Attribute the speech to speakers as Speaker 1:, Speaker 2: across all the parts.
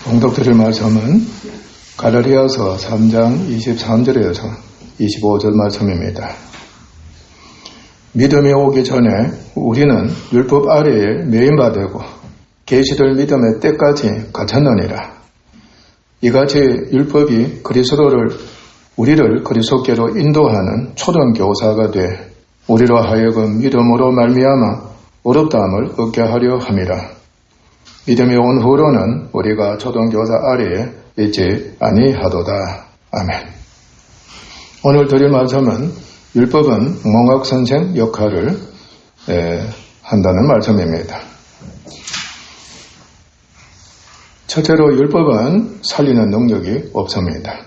Speaker 1: 봉독드릴 말씀은 갈라디아서 3장 23절에서 25절 말씀입니다. 믿음이 오기 전에 우리는 율법 아래에 매인바되고 계시될 믿음의 때까지 갇혔느니라. 이같이 율법이 우리를 그리스도께로 인도하는 초등 교사가 돼 우리로 하여금 믿음으로 말미암아 어렵다함을 얻게 하려 함이라. 믿음이 온 후로는 우리가 초등교사 아래에 있지 아니하도다. 아멘. 오늘 드릴 말씀은 율법은 몽학선생 역할을 한다는 말씀입니다. 첫째로 율법은 살리는 능력이 없습니다.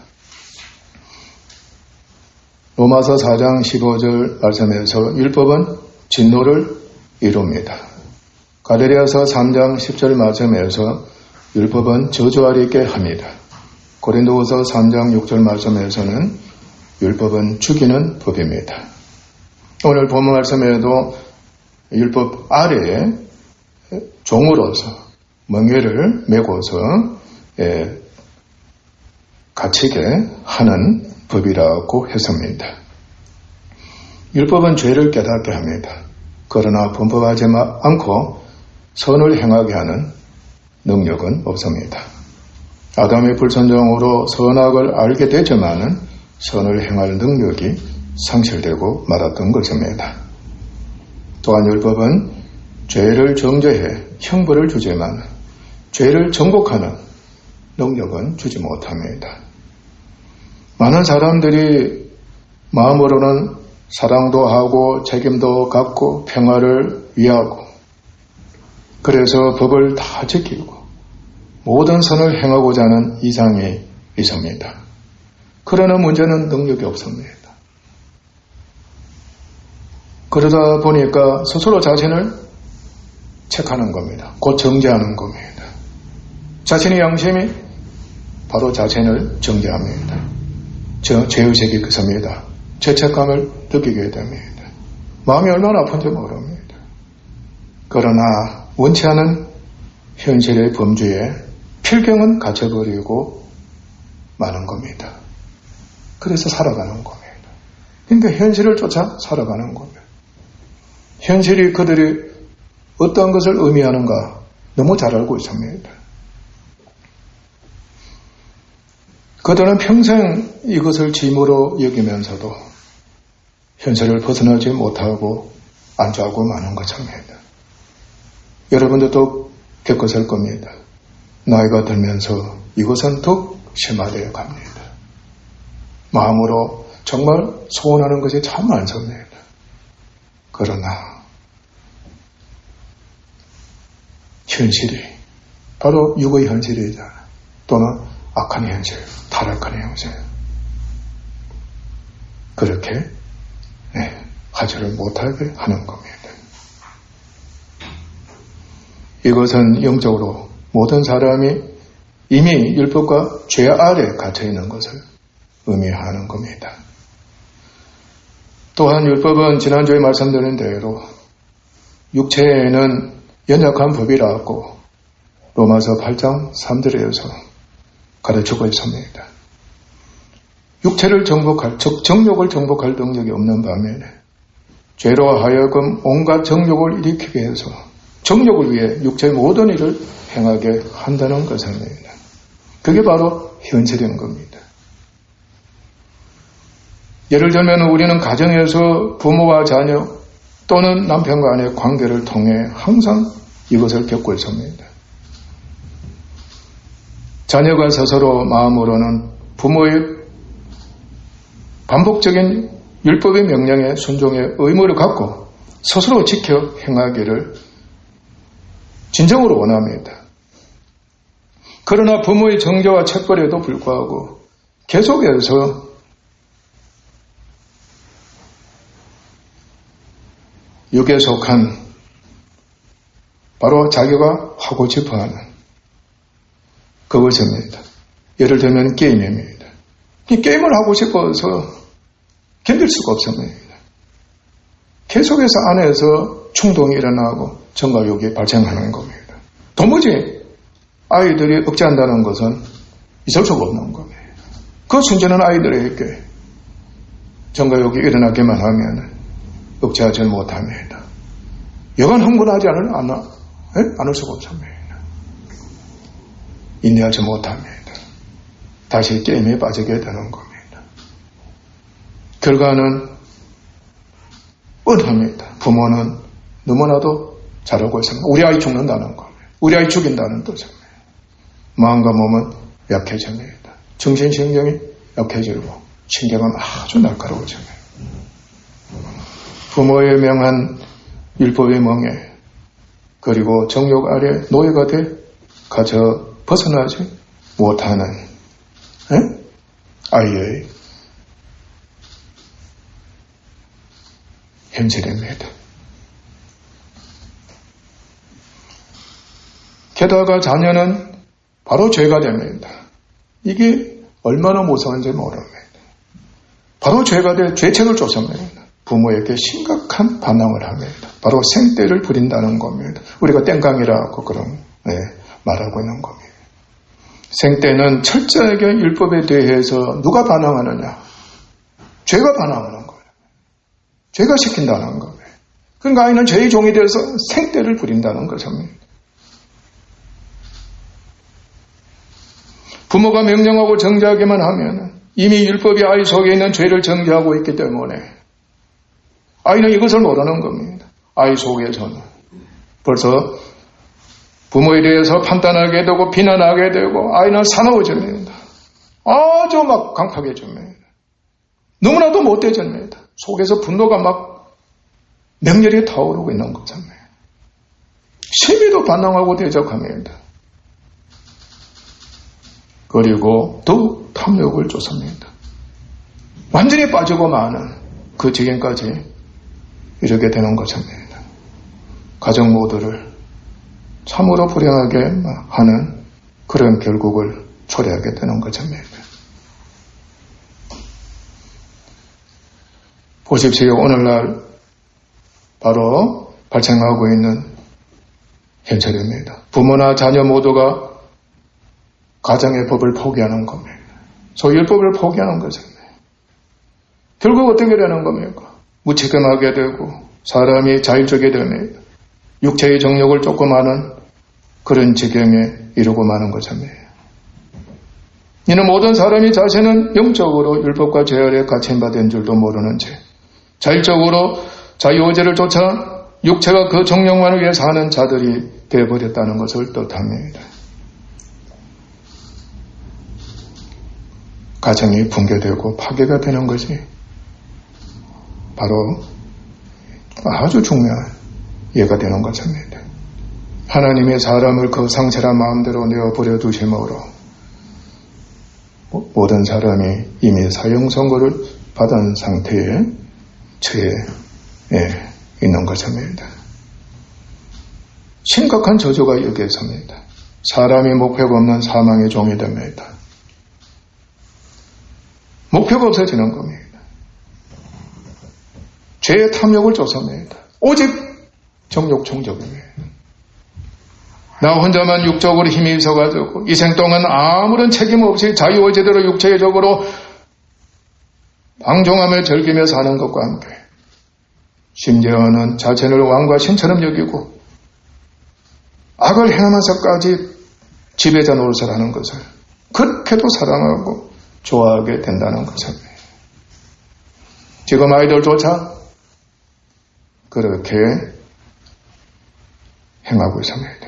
Speaker 1: 로마서 4장 15절 말씀에서 율법은 진노를 이룹니다. 갈라디아서 3장 10절 말씀에서 율법은 저주 아래 있게 합니다. 고린도후서 3장 6절 말씀에서는 율법은 죽이는 법입니다. 오늘 본문 말씀에도 율법 아래에 종으로서 멍에를 메고서 갇히게 하는 법이라고 했습니다. 율법은 죄를 깨닫게 합니다. 그러나 범법하지 않고 선을 행하게 하는 능력은 없습니다. 아담의 불순종으로 선악을 알게 되지만은 선을 행할 능력이 상실되고 말았던 것입니다. 또한 율법은 죄를 정죄해 형벌을 주지만 죄를 정복하는 능력은 주지 못합니다. 많은 사람들이 마음으로는 사랑도 하고 책임도 갖고 평화를 위하고 그래서 법을 다 지키고 모든 선을 행하고자 하는 이상이 있습니다. 그러나 문제는 능력이 없습니다. 그러다 보니까 스스로 자신을 체크하는 겁니다. 곧 정죄하는 겁니다. 자신의 양심이 바로 자신을 정죄합니다. 죄의식이 있습니다. 죄책감을 느끼게 됩니다. 마음이 얼마나 아픈지 모릅니다. 그러나 원치 않은 현실의 범주에 필경은 갇혀버리고 마는 겁니다. 그래서 살아가는 겁니다. 그러니까 현실을 쫓아 살아가는 겁니다. 현실이 그들이 어떤 것을 의미하는가 너무 잘 알고 있습니다. 그들은 평생 이것을 짐으로 여기면서도 현실을 벗어나지 못하고 안주하고 마는 것입니다. 여러분들도 겪었을 겁니다. 나이가 들면서 이것은 더욱 심화되어 갑니다. 마음으로 정말 소원하는 것이 참 많습니다. 그러나 현실이 바로 육의 현실이잖아요. 또는 악한 현실, 타락한 현실. 그렇게 하지를 못하게 하는 겁니다. 이것은 영적으로 모든 사람이 이미 율법과 죄 아래 갇혀있는 것을 의미하는 겁니다. 또한 율법은 지난주에 말씀드린 대로 육체에는 연약한 법이라고 로마서 8장 3절에서 가르치고 있습니다. 육체를 정복할, 즉 정욕을 정복할 능력이 없는 반면에 죄로 하여금 온갖 정욕을 일으키게 해서 정욕을 위해 육체의 모든 일을 행하게 한다는 것입니다. 그게 바로 현실인 겁니다. 예를 들면 우리는 가정에서 부모와 자녀 또는 남편과 아내의 관계를 통해 항상 이것을 겪고 있습니다. 자녀가 스스로 마음으로는 부모의 반복적인 율법의 명령에 순종의 의무를 갖고 스스로 지켜 행하기를 진정으로 원합니다. 그러나 부모의 정죄와 책벌에도 불구하고 계속해서 육에 속한 바로 자기가 하고 싶어하는 그것입니다. 예를 들면 게임입니다. 이 게임을 하고 싶어서 견딜 수가 없습니다. 계속해서 안에서 충동이 일어나고 정과욕이 발생하는 겁니다. 도무지 아이들이 억제한다는 것은 있을 수가 없는 겁니다. 그 순전한 아이들에게 정가욕이 일어나기만 하면 억제하지 못합니다. 여간 흥분하지 않을 수가 없습니다. 인내하지 못합니다. 다시 게임에 빠지게 되는 겁니다. 결과는 뻔합니다. 부모는 너무나도 잘 알고 있습니다. 우리 아이 죽는다는 겁니다. 우리 아이 죽인다는 뜻입니다. 마음과 몸은 약해집니다. 정신신경이 약해지고 신경은 아주 날카로워집니다. 부모의 명한 율법의 멍에 그리고 정욕 아래 노예가 돼 가져 벗어나지 못하는 아이의 현실입니다. 게다가 자녀는 바로 죄가 됩니다. 이게 얼마나 무서운지 모릅니다. 바로 죄가 돼 죄책을 쫓습니다. 부모에게 심각한 반항을 합니다. 바로 생떼를 부린다는 겁니다. 우리가 땡깡이라고 그런 말하고 있는 겁니다. 생떼는 철저하게 율법에 대해서 누가 반항하느냐? 죄가 반항하는 거예요. 죄가 시킨다는 거예요. 그러니까 아이는 죄의 종이 되어서 생떼를 부린다는 것입니다. 부모가 명령하고 정죄하기만 하면 이미 율법이 아이 속에 있는 죄를 정죄하고 있기 때문에 아이는 이것을 모르는 겁니다. 아이 속에서는 벌써 부모에 대해서 판단하게 되고 비난하게 되고 아이는 사나워집니다. 아주 막 강팍해집니다. 너무나도 못돼집니다. 속에서 분노가 막 맹렬히 타오르고 있는 것입니다. 시비도 반항하고 대적합니다. 그리고 더욱 탐욕을 쫓습니다. 완전히 빠지고 마는 그 지경까지 이르게 되는 것입니다. 가정 모두를 참으로 불행하게 하는 그런 결국을 초래하게 되는 것입니다. 보십시오. 오늘날 바로 발생하고 있는 현실입니다. 부모나 자녀 모두가 가정의 법을 포기하는 겁니다. 소위 율법을 포기하는 것입니다. 결국 어떻게 되는 겁니까? 무책임하게 되고 사람이 자율적이 됩니다. 육체의 정욕을 조금 하는 그런 지경에 이르고 마는 것입니다. 이는 모든 사람이 자신은 영적으로 율법과 죄 아래 갇힌바된 줄도 모르는 채 자율적으로 자유의지를 쫓아 육체가 그 정욕만을 위해 사는 자들이 되어버렸다는 것을 뜻합니다. 가정이 붕괴되고 파괴가 되는 것이 바로 아주 중요한 예가 되는 것입니다. 하나님의 사람을 그 상처란 마음대로 내어버려 두심으로 모든 사람이 이미 사형 선고를 받은 상태에 처해 있는 것입니다. 심각한 저주가 여기에 섭니다. 사람이 목표가 없는 사망의 종이 됩니다. 목표가 없어지는 겁니다. 죄의 탐욕을 쫓습니다. 오직 정욕 충족입니다. 나 혼자만 육적으로 힘이 있어가지고 이 생 동안 아무런 책임 없이 자유의지대로 육체적으로 방종함을 즐기며 사는 것과 함께 심지어는 자신을 왕과 신처럼 여기고 악을 행하면서까지 지배자 노릇을 하는 것을 그렇게도 사랑하고 좋아하게 된다는 것입니다. 지금 아이들조차 그렇게 행하고 있습니다.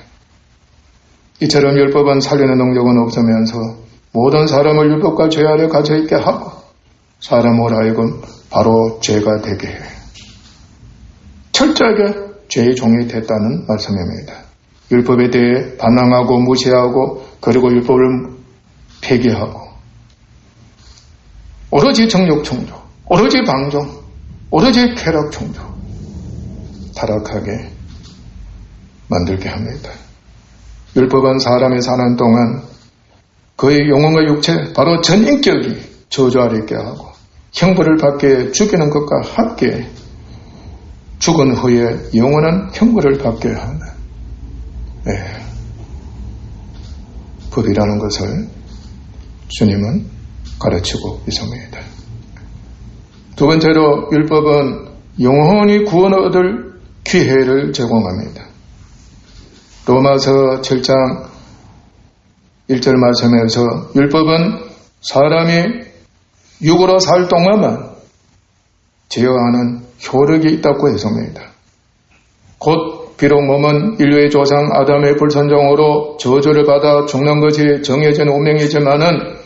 Speaker 1: 이처럼 율법은 살리는 능력은 없으면서 모든 사람을 율법과 죄 아래 갇혀있게 하고 사람을 하여금 바로 죄가 되게 해. 철저하게 죄의 종이 됐다는 말씀입니다. 율법에 대해 반항하고 무시하고 그리고 율법을 폐기하고 오로지 정욕 충족, 오로지 방종, 오로지 쾌락 충족 타락하게 만들게 합니다. 율법은 사람이 사는 동안 그의 영혼과 육체, 바로 전 인격이 저주 아래 있게 하고 형벌을 받게 죽이는 것과 함께 죽은 후에 영원한 형벌을 받게 하는 법이라는 것을 주님은 가르치고 있습니다. 두 번째로 율법은 영원히 구원을 얻을 기회를 제공합니다. 로마서 7장 1절 말씀에서 율법은 사람이 육으로 살 동안만 제어하는 효력이 있다고 했습니다. 곧 비록 몸은 인류의 조상 아담의 불순종으로 저주를 받아 죽는 것이 정해진 운명이지만은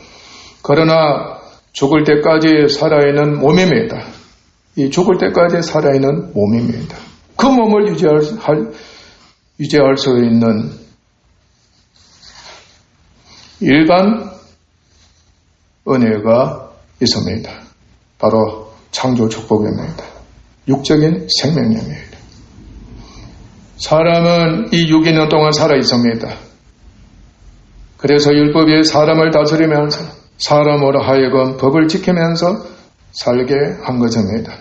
Speaker 1: 그러나 죽을 때까지 살아있는 몸입니다. 이 죽을 때까지 살아있는 몸입니다. 그 몸을 유지할 수 있는 일반 은혜가 있습니다. 바로 창조 축복입니다. 육적인 생명력입니다. 사람은 이 6년 동안 살아 있습니다. 그래서 율법이 사람을 다스리면서 사람으로 하여금 법을 지키면서 살게 한 것입니다.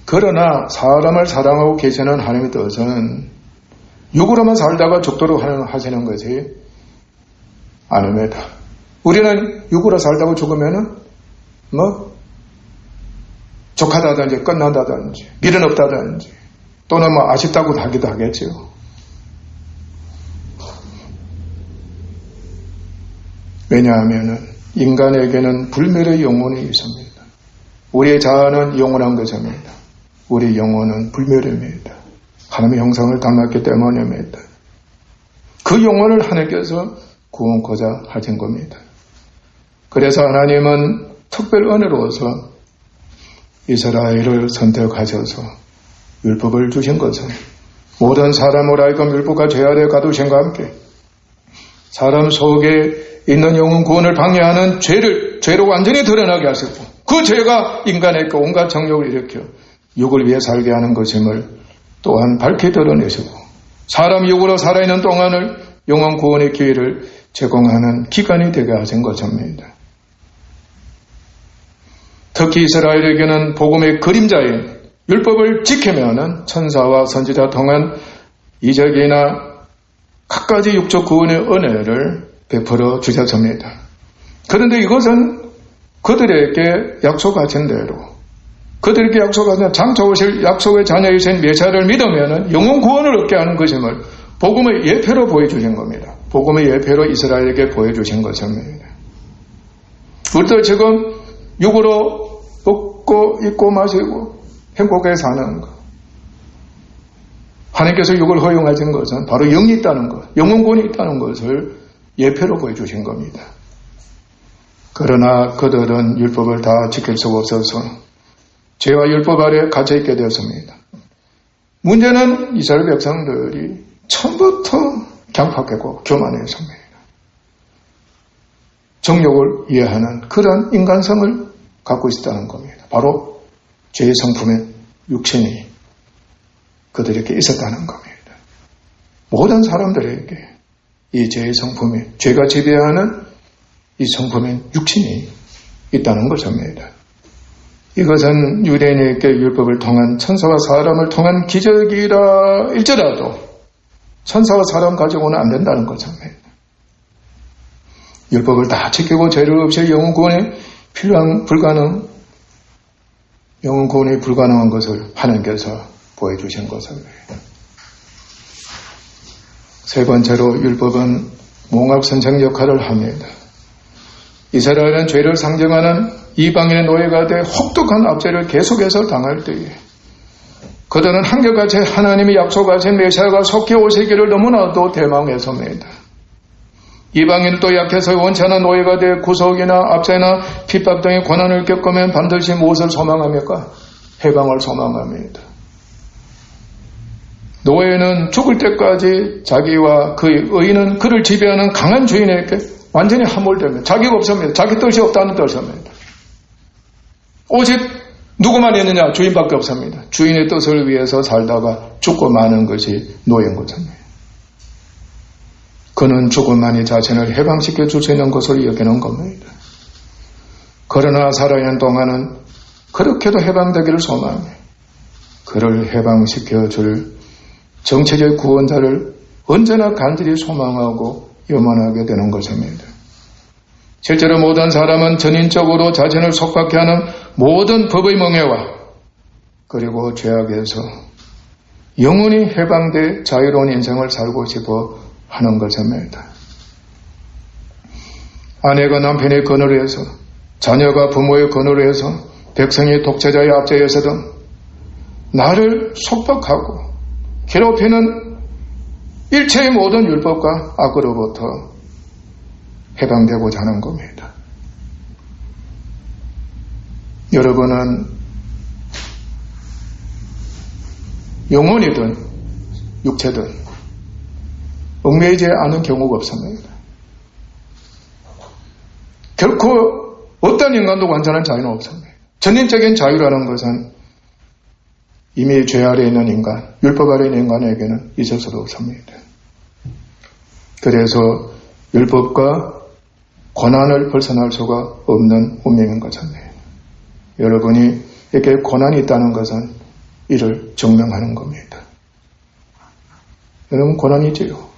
Speaker 1: 그러나 사람을 사랑하고 계시는 하나님의 뜻은 육으로만 살다가 죽도록 하시는 것이 아닙니다. 우리는 육으로 살다가 죽으면은 족하다든지 끝난다든지 미련 없다든지 또는 아쉽다고 하기도 하겠죠. 왜냐하면 인간에게는 불멸의 영혼이 있습니다. 우리의 자아는 영원한 것입니다. 우리 영혼은 불멸입니다. 하나님의 형상을 담았기 때문입니다. 그 영혼을 하나님께서 구원코자 하신 겁니다. 그래서 하나님은 특별 은혜로서 이스라엘을 선택하셔서 율법을 주신 것은 모든 사람으로 하여금 율법과 죄 아래 가두신과 함께 사람 속에 있는 영혼 구원을 방해하는 죄로 완전히 드러나게 하시고 그 죄가 인간에게 온갖 정욕을 일으켜 육을 위해 살게 하는 것임을 또한 밝히 드러내시고 사람 육으로 살아있는 동안을 영혼 구원의 기회를 제공하는 기간이 되게 하신 것입니다. 특히 이스라엘에게는 복음의 그림자인 율법을 지키면은 천사와 선지자 통한 이적이나 갖가지 육적 구원의 은혜를 베풀어 주셨습니다. 그런데 이것은 그들에게 약속하신 대로 그들에게 약속하신 장차 오실 약속의 자녀이신 메시아를 믿으면은 영혼 구원을 얻게 하는 것임을 복음의 예표로 보여주신 겁니다. 복음의 예표로 이스라엘에게 보여주신 것입니다. 우리도 지금 육으로 먹고 입고 마시고 행복하게 사는 것. 하나님께서 육을 허용하신 것은 바로 영이 있다는 것, 영혼권이 있다는 것을 예표로 보여주신 겁니다. 그러나 그들은 율법을 다 지킬 수가 없어서 죄와 율법 아래 갇혀있게 되었습니다. 문제는 이스라엘 백성들이 처음부터 강팍하고 교만했습니다. 정욕을 이해하는 그런 인간성을 갖고 있었다는 겁니다. 바로 죄의 성품의 육신이 그들에게 있었다는 겁니다. 모든 사람들에게 이 죄의 성품이, 죄가 지배하는 이 성품의 육신이 있다는 것입니다. 이것은 유대인에게 율법을 통한 천사와 사람을 통한 기적이라 일지라도 천사와 사람 가지고는 안 된다는 것입니다. 율법을 다 지키고 죄를 없이 영혼 구원이 영혼 구원이 불가능한 것을 하나님께서 보여주신 것입니다. 세 번째로 율법은 몽합선생 역할을 합니다. 이스라엘은 죄를 상징하는 이방인의 노예가 돼 혹독한 압제를 계속해서 당할 때에 그들은 한결같이 하나님이 약속하신 메시아가 속히 오시기를 너무나도 대망했습니다. 이방인도 약해서 원치 않은 노예가 돼 구속이나 압제나 핍박 등의 고난을 겪으면 반드시 무엇을 소망합니까? 해방을 소망합니다. 노예는 죽을 때까지 자기와 그의 의인은 그를 지배하는 강한 주인에게 완전히 함몰됩니다. 자기가 없습니다. 자기 뜻이 없다는 뜻입니다. 오직 누구만 있느냐? 주인밖에 없습니다. 주인의 뜻을 위해서 살다가 죽고 마는 것이 노예인 것입니다. 그는 죽음만이 자신을 해방시켜 줄 수 있는 것으로 여기는 겁니다. 그러나 살아있는 동안은 그렇게도 해방되기를 소망해 그를 해방시켜 줄 정체적 구원자를 언제나 간절히 소망하고 염원하게 되는 것입니다. 실제로 모든 사람은 전인적으로 자신을 속박해 하는 모든 법의 멍해와 그리고 죄악에서 영원히 해방돼 자유로운 인생을 살고 싶어 하는 것입니다. 아내가 남편의 권위로 해서, 자녀가 부모의 권위로 해서, 백성이 독재자의 압제에서든 나를 속박하고 괴롭히는 일체의 모든 율법과 악으로부터 해방되고자 하는 겁니다. 여러분은 영혼이든 육체든 얽매이지 않은 경우가 없습니다. 결코 어떤 인간도 완전한 자유는 없습니다. 전인적인 자유라는 것은 이미 죄 아래 있는 인간, 율법 아래 있는 인간에게는 있을 수도 없습니다. 그래서 율법과 고난을 벗어날 수가 없는 운명인 것입니다. 여러분이 이렇게 고난이 있다는 것은 이를 증명하는 겁니다. 여러분 고난이지요.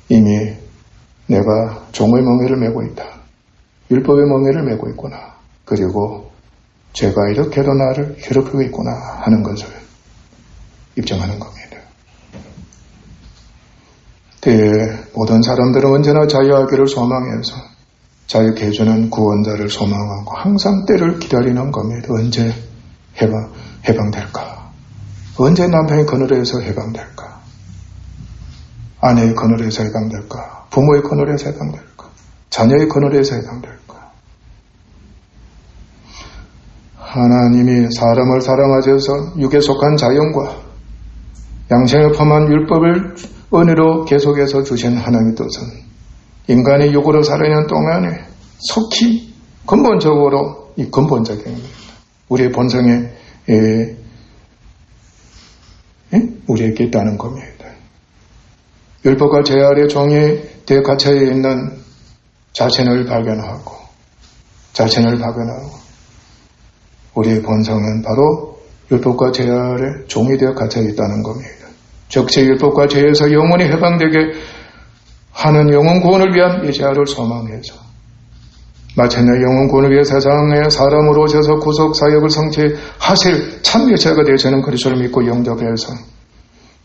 Speaker 1: 이미 내가 종의 멍에를 메고 있다. 율법의 멍에를 메고 있구나. 그리고 죄가 이렇게도 나를 괴롭히고 있구나 하는 것을 입증하는 겁니다. 때에 모든 사람들은 언제나 자유하기를 소망해서 자유케 해주는 구원자를 소망하고 항상 때를 기다리는 겁니다. 언제 해방될까? 언제 남편의 그늘에서 해방될까? 아내의 그늘에서 해방될까? 부모의 그늘에서 해방될까? 자녀의 그늘에서 해방될까? 하나님이 사람을 사랑하셔서 육에 속한 자연과 양생에 포함한 율법을 은혜로 계속해서 주신 하나님의 뜻은 인간이 육으로 살아있는 동안에 속히 근본적으로 이 근본적인 겁니다. 우리의 본성에 우리에게 있다는 겁니다. 율법과 죄 아래 종이 되어 갇혀 있는 자신을 발견하고 우리의 본성은 바로 율법과 죄 아래 종이 되어 갇혀 있다는 겁니다. 즉 율법과 죄에서 영원히 해방되게 하는 영원 구원을 위한 메시아를 소망해서 마침내 영원 구원을 위해 세상에 사람으로 오셔서 구속 사역을 성취하실 참 메시아가 되시는 그리스도를 믿고 영접해서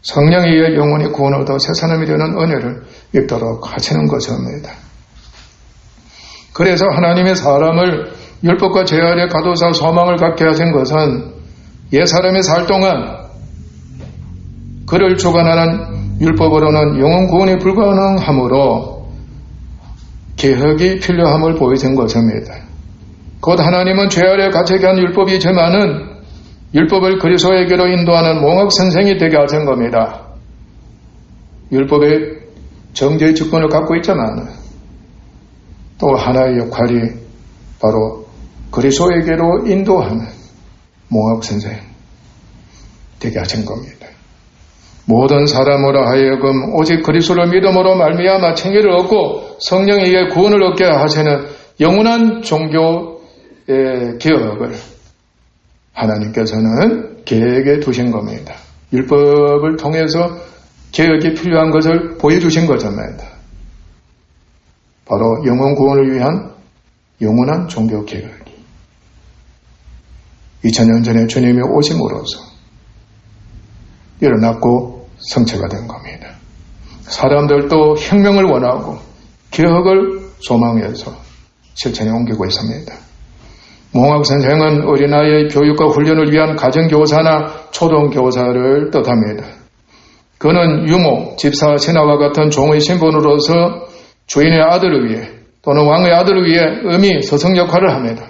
Speaker 1: 성령에 의해 영원히 구원을 얻어 새 사람이 되는 은혜를 입도록 하시는 것입니다. 그래서 하나님의 사람을 율법과 죄 아래 가둬서 소망을 갖게 하신 것은 옛 사람이 살 동안 그를 주관하는 율법으로는 영원 구원이 불가능하므로 개혁이 필요함을 보이신 것입니다. 곧 하나님은 죄 아래 갇히게 한 율법이지만은 율법을 그리스도에게로 인도하는 몽학선생이 되게 하신 겁니다. 율법의 정죄의 직분을 갖고 있지만 또 하나의 역할이 바로 그리스도에게로 인도하는 몽학선생 되게 하신 겁니다. 모든 사람으로 하여금 오직 그리스도를 믿음으로 말미암아 칭의를 얻고 성령에 의해 구원을 얻게 하시는 영원한 종교의 개혁을 하나님께서는 계획에 두신 겁니다. 율법을 통해서 개혁이 필요한 것을 보여주신 것입니다. 바로 영원 구원을 위한 영원한 종교 개혁이 2000년 전에 주님이 오심으로써 일어났고 성취가 된 겁니다. 사람들도 혁명을 원하고 개혁을 소망해서 실천에 옮기고 있습니다. 몽학선생은 어린아이의 교육과 훈련을 위한 가정교사나 초등교사를 뜻합니다. 그는 유모, 집사, 신하와 같은 종의 신분으로서 주인의 아들을 위해 또는 왕의 아들을 위해 의미 서성 역할을 합니다.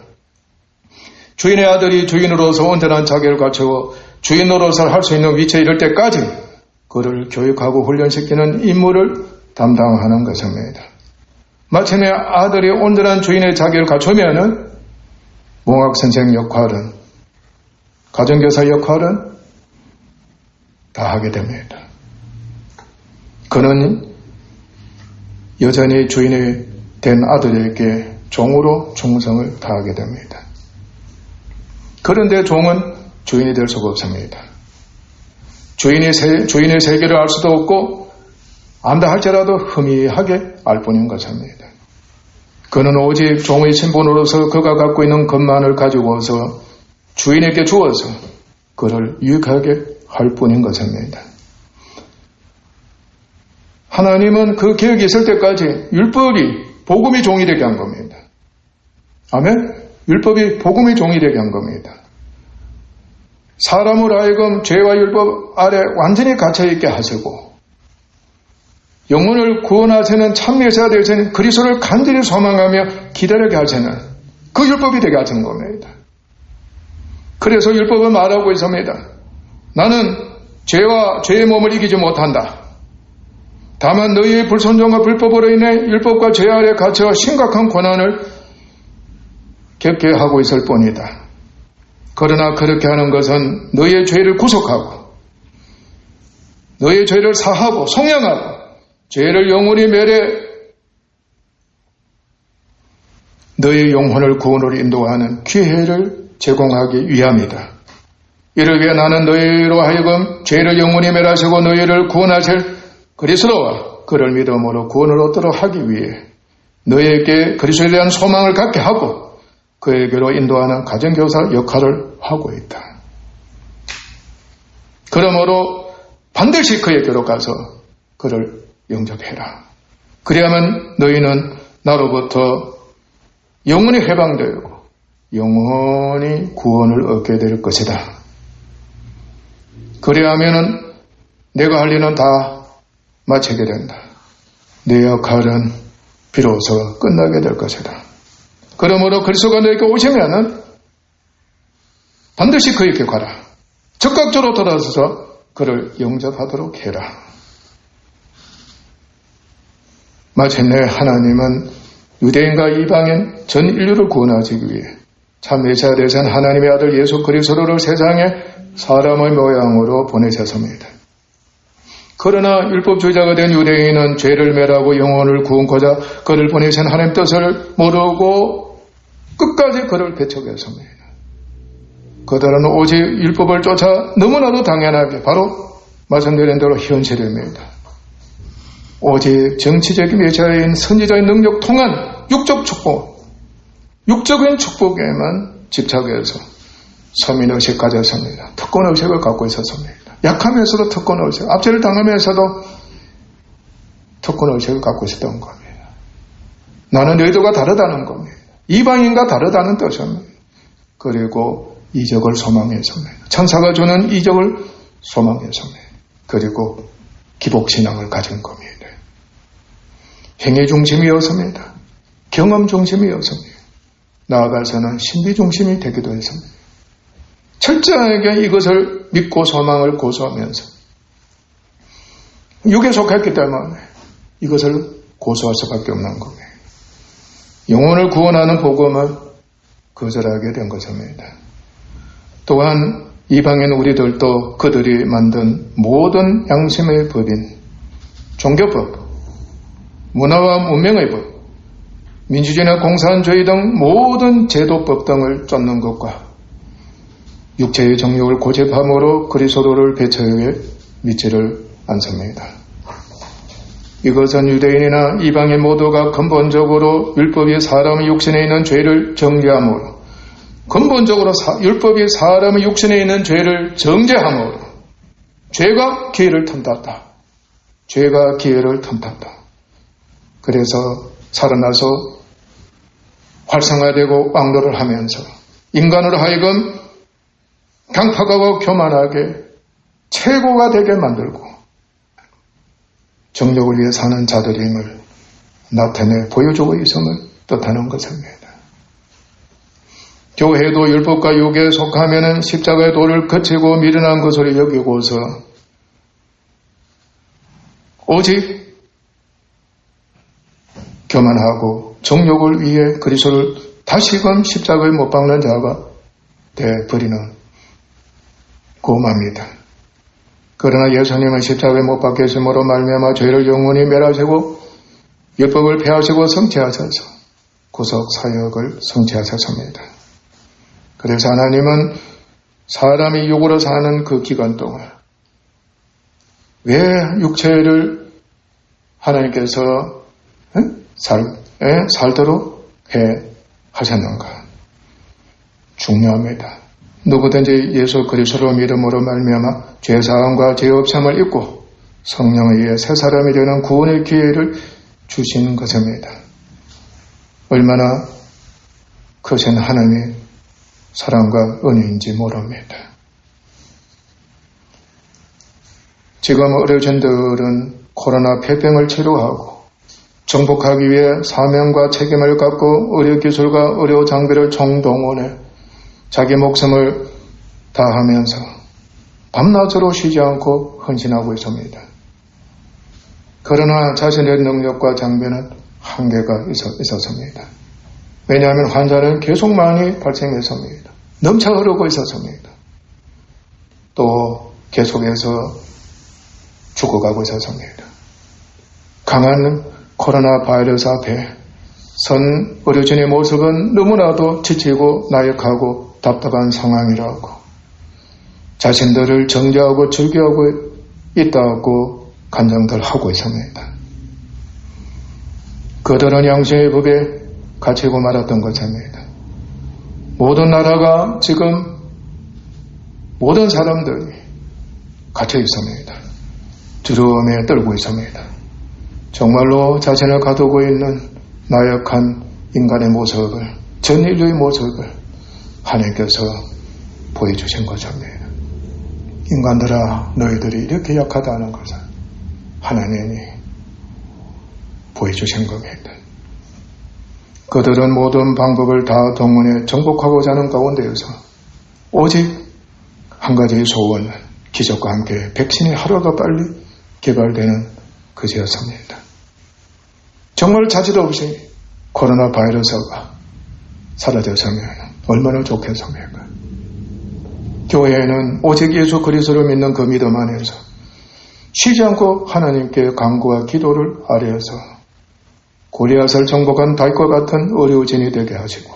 Speaker 1: 주인의 아들이 주인으로서 온전한 자격을 갖추고 주인으로서 할 수 있는 위치에 이를 때까지 그를 교육하고 훈련시키는 임무를 담당하는 것입니다. 마침내 아들이 온전한 주인의 자격을 갖추면은 몽학선생 역할은, 가정교사 역할은 다 하게 됩니다. 그는 여전히 주인이 된 아들에게 종으로 충성을 다하게 됩니다. 그런데 종은 주인이 될 수가 없습니다. 주인의 세계를 알 수도 없고 안다 할지라도 희미하게 알 뿐인 것입니다. 그는 오직 종의 신분으로서 그가 갖고 있는 것만을 가지고서 주인에게 주어서 그를 유익하게 할 뿐인 것입니다. 하나님은 그 계획이 있을 때까지 율법이 복음의 종이 되게 한 겁니다. 아멘? 율법이 복음의 종이 되게 한 겁니다. 사람을 하여금 죄와 율법 아래 완전히 갇혀있게 하시고 영혼을 구원하시는 참매자 되시는 그리스도를 간절히 소망하며 기다리게 하시는 그 율법이 되게 하시는 겁니다. 그래서 율법은 말하고 있습니다. 나는 죄와 죄의 몸을 이기지 못한다. 다만 너희의 불순종과 불법으로 인해 율법과 죄 아래 갇혀 심각한 고난을 겪게 하고 있을 뿐이다. 그러나 그렇게 하는 것은 너희의 죄를 구속하고 너희의 죄를 사하고 속량하고 죄를 영원히 멸해 너희의 영혼을 구원으로 인도하는 기회를 제공하기 위함이다. 이를 위해 나는 너희로 하여금 죄를 영원히 멸하시고 너희를 구원하실 그리스도와 그를 믿음으로 구원을 얻도록 하기 위해 너희에게 그리스도에 대한 소망을 갖게 하고 그에게로 인도하는 가정교사 역할을 하고 있다. 그러므로 반드시 그에게로 가서 그를 영접해라. 그래야만 너희는 나로부터 영원히 해방되고 영원히 구원을 얻게 될 것이다. 그래야면은 내가 할 일은 다 마치게 된다. 내 역할은 비로소 끝나게 될 것이다. 그러므로 그리스도가 너에게 오시면은 반드시 그에게 가라. 적극적으로 돌아서서 그를 영접하도록 해라. 마침내 하나님은 유대인과 이방인 전 인류를 구원하시기 위해 참 메시아 되신 하나님의 아들 예수 그리스도를 세상에 사람의 모양으로 보내셨습니다. 그러나 율법주의자가 된 유대인은 죄를 멸하고 영혼을 구원코자 그를 보내신 하나님 뜻을 모르고 끝까지 그를 배척했습니다. 그들은 오직 율법을 쫓아 너무나도 당연하게 바로 말씀드린 대로 현실입니다. 오직 정치적인 메시아인 선지자의 능력 통한 육적 축복, 육적인 축복에만 집착해서 서민의식 가졌습니다. 특권의식을 갖고 있었습니다. 약하면서도 특권의식, 압제를 당하면서도 특권의식을 갖고 있었던 겁니다. 나는 너희들과 다르다는 겁니다. 이방인과 다르다는 뜻입니다. 그리고 이적을 소망했습니다. 천사가 주는 이적을 소망했습니다. 그리고 기복신앙을 가진 겁니다. 행위 중심이었습니다. 경험 중심이었습니다. 나아가서는 신비 중심이 되기도 했습니다. 철저하게 이것을 믿고 소망을 고수하면서 육에 속했기 때문에 이것을 고수할 수밖에 없는 겁니다. 영혼을 구원하는 복음을 거절하게 된 것입니다. 또한 이방인 우리들도 그들이 만든 모든 양심의 법인 종교법, 문화와 문명의 법, 민주주의나 공산주의 등 모든 제도법 등을 쫓는 것과 육체의 정욕을 고집함으로 그리스도를 배척해 믿지를 않습니다. 이것은 유대인이나 이방인 모두가 근본적으로 율법이 사람의 육신에 있는 죄를 정죄함으로 근본적으로 율법이 사람의 육신에 있는 죄를 정죄함으로 죄가 기회를 틈탔다. 죄가 기회를 틈탔다. 그래서 살아나서 활성화되고 왕도를 하면서 인간으로 하여금 강팍하고 교만하게 최고가 되게 만들고 정욕을 위해 사는 자들임을 나타내 보여주고 있음을 뜻하는 것입니다. 교회도 율법과 육에 속하면은 십자가의 도를 거치고 미련한 것으로 여기고서 오직 교만하고 정욕을 위해 그리스도를 다시금 십자가에 못 박는 자가 되어버리는 고맙니다. 그러나 예수님은 십자가에 못 박히심으로 말미암아 죄를 영원히 멸하시고 율법을 폐하시고 성취하셔서 구속 사역을 성취하셨습니다. 그래서 하나님은 사람이 육으로 사는 그 기간 동안 왜 육체를 하나님께서 살도록 하셨는가? 중요합니다. 누구든지 예수 그리스도로 믿음으로 말미암아 죄사함과 죄업함을 입고 성령에 의해 새 사람이 되는 구원의 기회를 주신 것입니다. 얼마나 크신 하나님의 사랑과 은혜인지 모릅니다. 지금 어려진들은 코로나 폐병을 치료하고 정복하기 위해 사명과 책임을 갖고 의료기술과 의료장비를 총동원해 자기 목숨을 다하면서 밤낮으로 쉬지 않고 헌신하고 있습니다. 그러나 자신의 능력과 장비는 한계가 있었습니다. 왜냐하면 환자는 계속 많이 발생했습니다. 넘쳐 흐르고 있었습니다. 또 계속해서 죽어가고 있었습니다. 강한 코로나 바이러스 앞에 선 의료진의 모습은 너무나도 지치고 나약하고 답답한 상황이라고 자신들을 정죄하고 즐겨하고 있다고 간증들 하고 있습니다. 그들은 양심의 법에 갇히고 말았던 것입니다. 모든 나라가 지금 모든 사람들이 갇혀 있습니다. 두려움에 떨고 있습니다. 정말로 자신을 가두고 있는 나약한 인간의 모습을, 전 인류의 모습을 하나님께서 보여주신 것입니다. 인간들아, 너희들이 이렇게 약하다는 것을 하나님이 보여주신 겁니다. 그들은 모든 방법을 다 동원해 정복하고자 하는 가운데에서 오직 한 가지의 소원, 기적과 함께 백신이 하루 더 빨리 개발되는 것이었습니다. 정말 자질 없이 코로나 바이러스가 사라졌으면 얼마나 좋겠습니까? 교회에는 오직 예수 그리스도를 믿는 그 믿음 안에서 쉬지 않고 하나님께 간구와 기도를 아뢰어서 골리앗을 정복한 다윗과 같은 의료진이 되게 하시고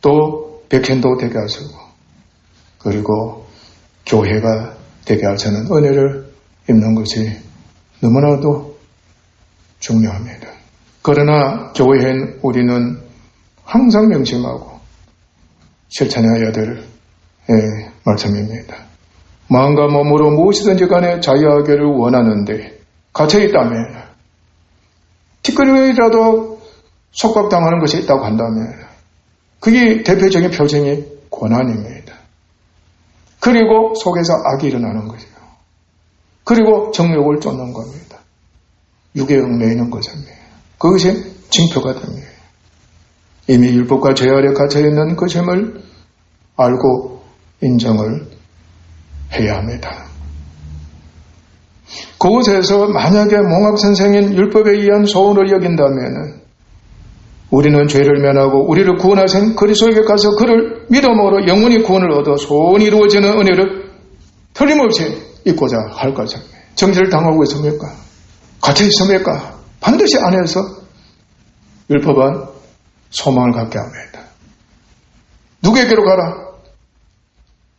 Speaker 1: 또 백현도 되게 하시고 그리고 교회가 되게 하시는 은혜를 입는 것이 너무나도 중요합니다. 그러나 교회엔 우리는 항상 명심하고 실천해야 될 말씀입니다. 마음과 몸으로 무엇이든지 간에 자유하기를 원하는데 갇혀있다면 티끌이라도 속박당하는 것이 있다고 한다면 그게 대표적인 표징이 고난입니다. 그리고 속에서 악이 일어나는 것이요. 그리고 정욕을 쫓는 겁니다. 육에 얽매이는 것입니다. 그것이 징표가 됩니다. 이미 율법과 죄 아래 갇혀있는 것임을 알고 인정을 해야 합니다. 그곳에서 만약에 몽학선생인 율법에 의한 소원을 여긴다면 우리는 죄를 면하고 우리를 구원하신 그리스도에게 가서 그를 믿음으로 영원히 구원을 얻어 소원이 이루어지는 은혜를 틀림없이 잊고자 할 것입니다. 정죄를 당하고 있습니까? 갇혀 있습니까? 반드시 안에서 율법은 소망을 갖게 합니다. 누구에게로 가라?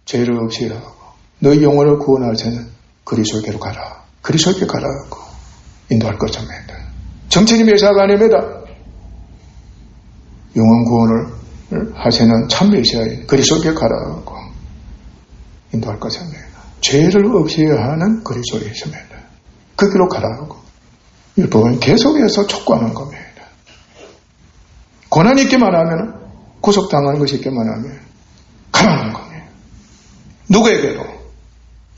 Speaker 1: 죄를 없이 하고 너희 영혼을 구원하시는 그리스도에게로 가라. 그리스도에게 가라고 인도할 것입니다. 정치인 메시아가 아닙니다. 영혼 구원을 하시는 참 메시아인 그리스도에게 가라고 인도할 것입니다. 죄를 없이 하는 그리스도이십니다. 그 길로 가라고 율법은 계속해서 촉구하는 겁니다. 고난이 있기만 하면 구속당하는 것이 있기만 하면 가라는 겁니다. 누구에게로?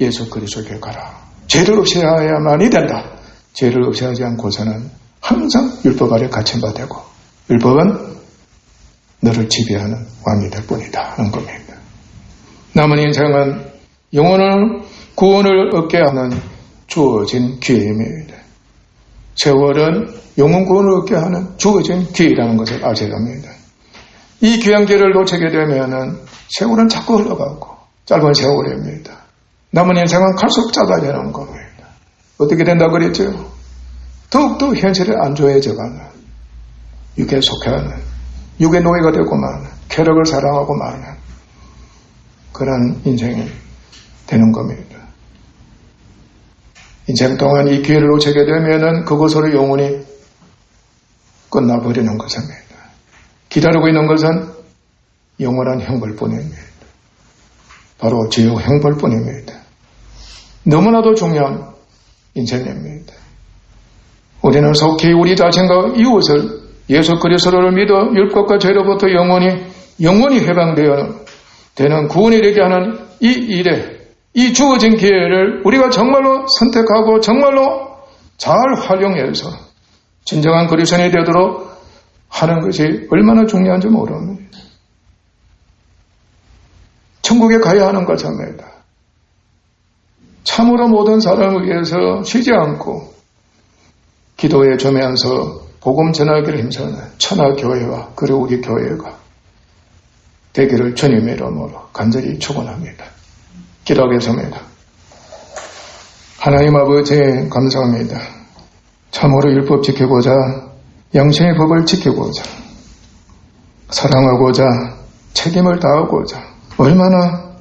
Speaker 1: 예수 그리스도에게 가라. 죄를 없이 해야만이 된다. 죄를 없이 하지 않고서는 항상 율법 아래 갇힌 바 되고 율법은 너를 지배하는 왕이 될 뿐이다 하는 겁니다. 남은 인생은 영혼을 구원을 얻게 하는 주어진 기회입니다. 세월은 영혼 구원을 얻게 하는 주어진 기회라는 것을 아셔야 합니다. 이 귀한 기회를 놓치게 되면 세월은 자꾸 흘러가고 짧은 세월입니다. 남은 인생은 갈수록 짧아지는 겁니다. 어떻게 된다고 그랬죠? 더욱더 현실에 안주해져가는 육에 속해하는 육의 노예가 되고 마는 쾌락을 사랑하고 마는 그런 인생이 되는 겁니다. 인생 동안 이 기회를 놓치게 되면은 그것으로 영원히 끝나버리는 것입니다. 기다리고 있는 것은 영원한 형벌뿐입니다. 바로 지옥 형벌뿐입니다. 너무나도 중요한 인생입니다. 우리는 속히 우리 자신과 이웃을 예수 그리스도를 믿어 율법과 죄로부터 영원히 해방되어 되는 구원이 되게 하는 이 일에 이 주어진 기회를 우리가 정말로 선택하고 정말로 잘 활용해서 진정한 그리스도인이 되도록 하는 것이 얼마나 중요한지 모릅니다. 천국에 가야 하는 것입니다. 참으로 모든 사람을 위해서 쉬지 않고 기도에 점하면서 복음 전하기를 힘쓰는 천하교회와 그리고 우리 교회가 되기를 주님의 이름으로 간절히 축원합니다. 기도하겠습니다. 하나님 아버지 감사합니다. 참으로 율법 지키고자 양심의 법을 지키고자 사랑하고자 책임을 다하고자 얼마나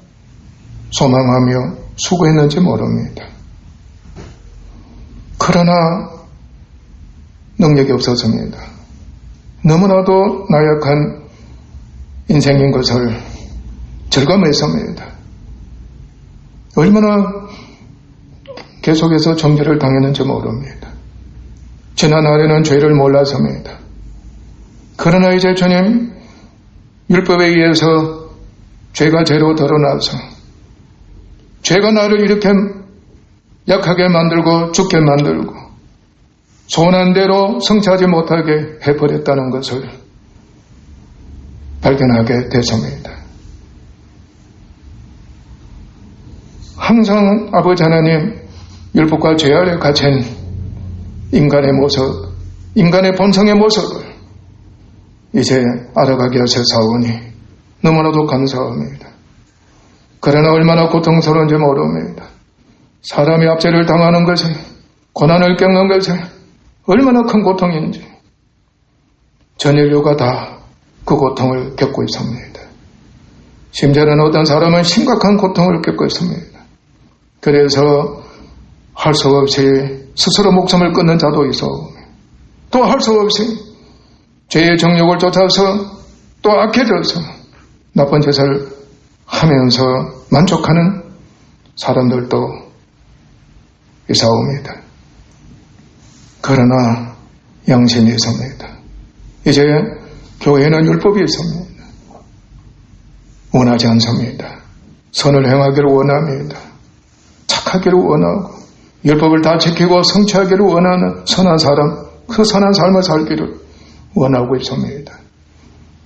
Speaker 1: 소망하며 수고했는지 모릅니다. 그러나 능력이 없었습니다. 너무나도 나약한 인생인 것을 절감했습니다. 얼마나 계속해서 정죄를 당했는지 모릅니다. 지난 날에는 죄를 몰랐습니다. 그러나 이제 주님 율법에 의해서 죄가 죄로 드러나서 죄가 나를 이렇게 약하게 만들고 죽게 만들고 소원한 대로 성취하지 못하게 해버렸다는 것을 발견하게 됐습니다. 항상 아버지 하나님 율법과 죄 아래 갇힌 인간의 모습, 인간의 본성의 모습을 이제 알아가게 하셔사오니 너무나도 감사합니다. 그러나 얼마나 고통스러운지 모릅니다. 사람이 압제를 당하는 것이 고난을 겪는 것이 얼마나 큰 고통인지 전 인류가 다 그 고통을 겪고 있습니다. 심지어는 어떤 사람은 심각한 고통을 겪고 있습니다. 그래서 할 수 없이 스스로 목숨을 끊는 자도 있어 또 할 수 없이 죄의 정욕을 쫓아서 또 악해져서 나쁜 짓을 하면서 만족하는 사람들도 있사옵니다. 그러나 양심이 있습니다. 이제 교회는 율법이 있습니다. 원하지 않습니다. 선을 행하기를 원합니다. 착하기를 원하고 율법을 다 지키고 성취하기를 원하는 선한 사람, 그 선한 삶을 살기를 원하고 있습니다.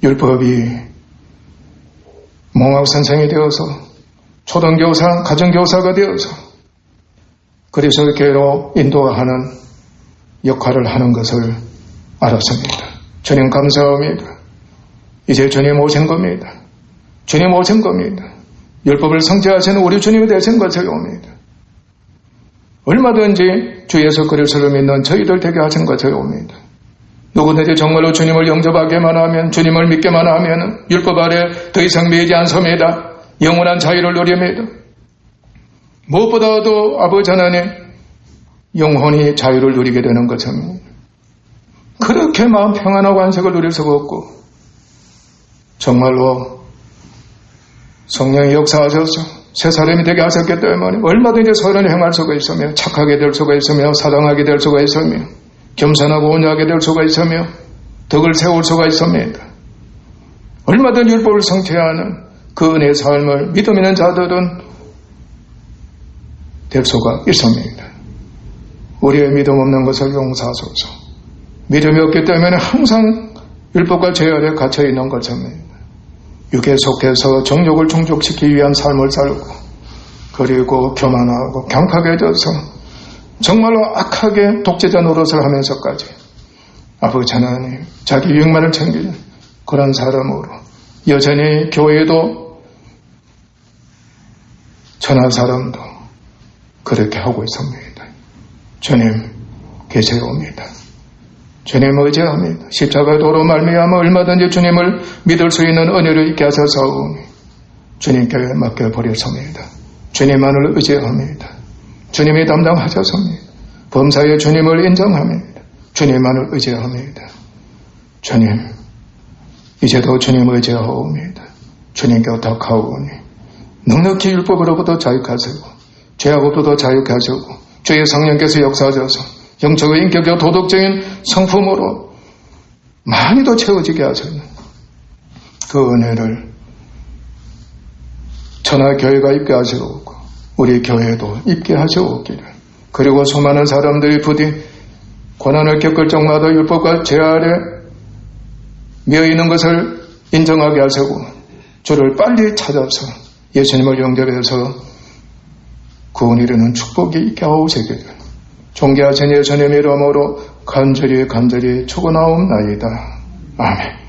Speaker 1: 율법이 몽학선생이 되어서 초등교사, 가정교사가 되어서 그리스도교회로 인도하는 역할을 하는 것을 알았습니다. 주님 감사합니다. 이제 주님 오신 겁니다. 주님 오신 겁니다. 율법을 성취하시는 우리 주님이 되신 것을 옵니다. 얼마든지 주 예수 그리스도를 믿는 저희들 되게 하신 것을 옵니다. 누구든지 정말로 주님을 영접하게만 하면, 주님을 믿게만 하면 율법 아래 더 이상 매이지 않습니다. 영원한 자유를 누립니다. 무엇보다도 아버지 하나님 영혼이 자유를 누리게 되는 것입니다. 그렇게 마음 평안하고 안식을 누릴 수가 없고 정말로 성령이 역사하셔서 새 사람이 되게 하셨기 때문에 얼마든지 선을 행할 수가 있으며 착하게 될 수가 있으며 사랑하게 될 수가 있으며 겸손하고 온유하게 될 수가 있으며 덕을 세울 수가 있습니다. 얼마든지 율법을 성취하는 그 은혜의 삶을 믿음 있는 자들은 될 수가 있습니다. 우리의 믿음 없는 것을 용서하소서. 믿음이 없기 때문에 항상 율법과 죄 아래 갇혀 있는 것입니다. 육에 속해서 정욕을 충족시키기 위한 삶을 살고 그리고 교만하고 경팍해져서 정말로 악하게 독재자 노릇을 하면서까지 아버지 하나님 자기 유익만을 챙기는 그런 사람으로 여전히 교회도 천한 사람도 그렇게 하고 있습니다. 주님 계시옵니다. 주님 의지합니다. 십자가의 도로 말미암아 얼마든지 주님을 믿을 수 있는 은혜를 있게 하셔서 주님께 맡겨버렸습니다. 주님만을 의지합니다. 주님이 담당하셨습니다. 범사에 주님을 인정합니다. 주님만을 의지합니다. 주님, 이제도 주님 의지하옵니다. 주님께 부탁하오니 넉넉히 율법으로부터 자유하시고 죄하고부터 자유케 하시고 주의 성령께서 역사하셔서 영적인 인격과 도덕적인 성품으로 많이도 채워지게 하시는 그 은혜를 천하교회가 입게 하시옵고 우리 교회도 입게 하시옵기를. 그리고 수많은 사람들이 부디 고난을 겪을 적마다 율법과 죄 아래 미어 있는 것을 인정하게 하시고 주를 빨리 찾아서 예수님을 영접해서 구원 이루는 축복이 있게 하옵시기를 존귀하신 예수님의 이름으로 간절히 축원하옵나이다. 아멘.